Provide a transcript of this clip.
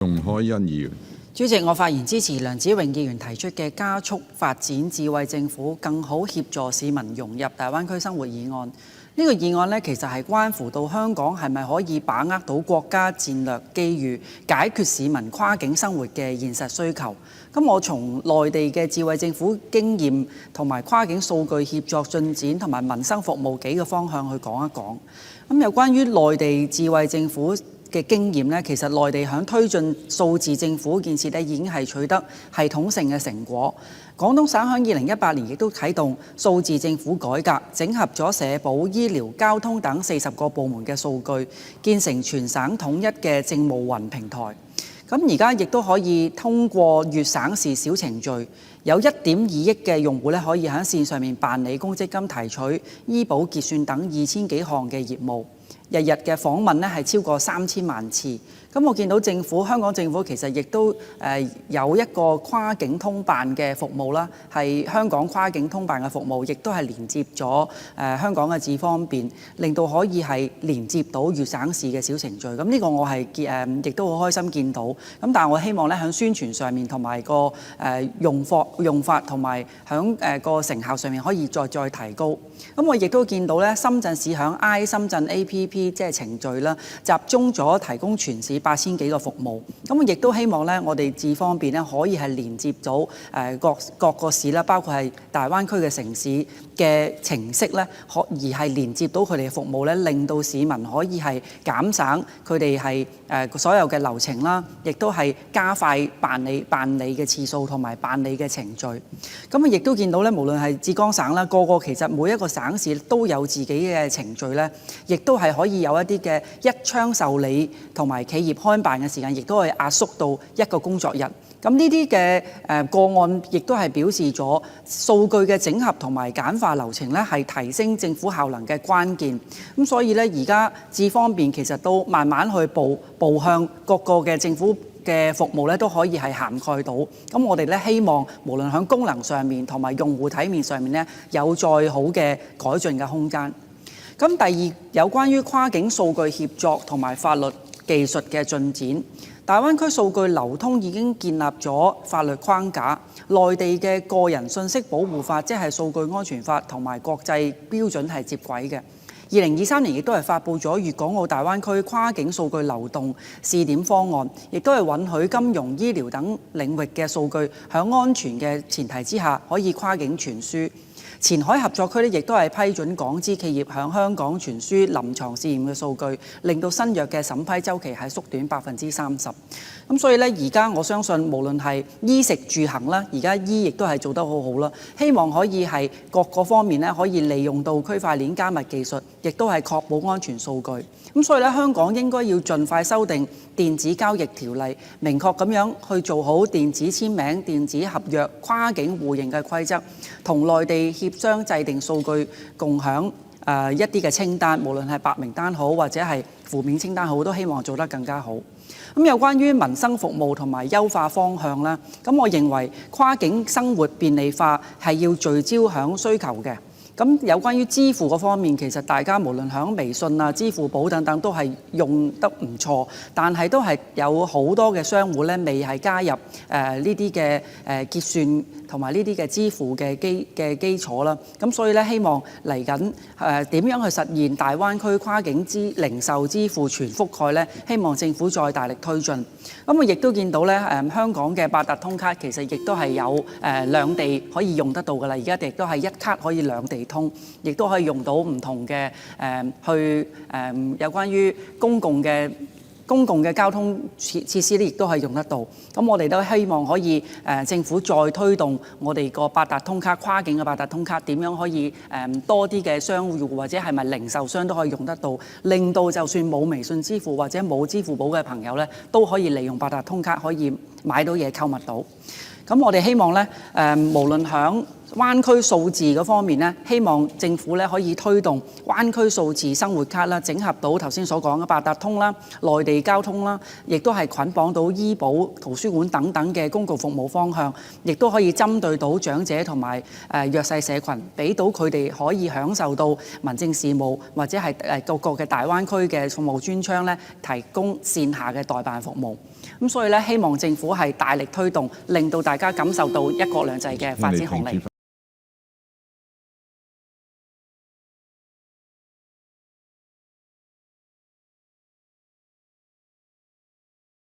容海恩議員。主席，我發言支持梁子穎議員提出嘅加速發展智慧政府，更好協助市民融入大灣區生活議案。呢個議案呢，其實係關乎到香港係咪可以把握到國家戰略機遇，解決市民跨境生活嘅現實需求。咁我從內地嘅智慧政府經驗同埋跨境數據協作進展同埋民生服務幾個方向去講一講。咁有關於內地智慧政府嘅經驗呢，其實內地響推進數字政府建設呢，已經係取得系統性嘅成果。廣東省響2018年亦都啟動數字政府改革，整合咗社保、醫療、交通等40個部門嘅數據，建成全省統一嘅政務雲平台。咁而家亦都可以通過粵省市小程序，有1.2億嘅用戶咧，可以喺線上面辦理公積金提取、醫保結算等2000幾項嘅業務。日日嘅訪問咧係超過3000萬次。咁我見到香港政府其實亦都有一個跨境通辦嘅服務啦，係香港跨境通辦嘅服務，亦都係連接咗香港嘅智方便，令到可以係連接到粵省市嘅小程序。咁呢個我係亦都好開心見到。咁但係我希望咧喺宣傳上面同埋個用法同埋喺個成效上面可以再提高。咁我亦都見到咧深圳市響 I 深圳 APP 即係程序啦，集中咗提供全市8000幾個服務。咁我亦都希望咧我哋智方便咧可以係連接到各個市啦，包括係大灣區嘅城市嘅程式咧，而係連接到佢哋嘅服務咧，令到市民可以係減省佢哋係所有嘅流程啦，亦都係加快辦理嘅次數同埋辦理嘅程序。咁亦都見到咧，無論係浙江省啦，個其實每一個省市都有自己嘅程序咧，亦都係可以有一啲嘅一窗受理同埋企業開辦嘅時間，亦都係壓縮到1個工作日。咁呢啲嘅個案，亦都係表示咗數據嘅整合同埋簡化流程咧，係提升政府效能嘅關鍵。咁所以咧，而家智方便其實都慢慢去步向各個嘅政府嘅服務咧，都可以係涵蓋到。咁我哋咧希望，無論喺功能上面同埋用戶體面上面咧，有再好嘅改進嘅空間。咁第二，有關於跨境數據協作同埋法律技術嘅進展。大灣區數據流通已經建立咗法律框架，內地嘅個人信息保護法，即係數據安全法同埋國際標準係接軌嘅。2023年亦都係發布咗粵港澳大灣區跨境數據流動試點方案，亦都係允許金融、醫療等領域嘅數據喺安全嘅前提之下可以跨境傳輸。前海合作區咧，亦都係批准港資企業向香港傳輸臨床試驗嘅數據，令到新藥嘅審批周期係縮短30%。咁所以咧，而家我相信無論係衣食住行啦，而家醫亦都係做得好好啦。希望可以係各個方面咧，可以利用到區塊鏈加密技術，亦都係確保安全數據。咁所以咧，香港應該要盡快修訂電子交易條例，明確咁樣去做好電子簽名、電子合約、跨境互認嘅規則，同內地協商制定數據共享一啲嘅清單，無論係白名單好或者係負面清單好，都希望做得更加好。咁有關於民生服務同埋優化方向啦，咁我認為跨境生活便利化係要聚焦響需求嘅。咁有關於支付嗰方面，其實大家無論響微信啊、支付寶等等都係用得唔錯，但係都係有好多嘅商戶咧未係加入呢啲嘅結算同埋呢啲嘅支付嘅基礎啦。咁所以咧，希望嚟緊點樣去實現大灣區跨境零售支付全覆蓋咧？希望政府再大力推進。咁我亦都見到咧，香港嘅八達通卡其實亦都係有兩地可以用得到㗎啦。而家亦都係一卡可以兩地通，亦都可以用到唔同嘅有關於公共嘅交通設施咧，亦都係用得到。咁我哋都希望可以政府再推動我哋個八達通卡跨境嘅八達通卡，點樣可以多啲嘅商戶或者係咪零售商都可以用得到，令到就算冇微信支付或者冇支付寶嘅朋友咧，都可以利用八達通卡可以買到嘢購物到。咁我哋希望咧，無論響灣區數字嗰方面咧，希望政府咧可以推動灣區數字生活卡啦，整合到頭先所講嘅八達通啦、內地交通啦，亦都係捆綁到醫保、圖書館等等嘅公共服務方向，亦都可以針對到長者同埋弱勢社群，俾到佢哋可以享受到民政事務或者係各個嘅大灣區嘅服務專窗咧，提供線下嘅代辦服務。咁所以咧，希望政府係大力推動，令到大家感受到一國兩制嘅發展紅利。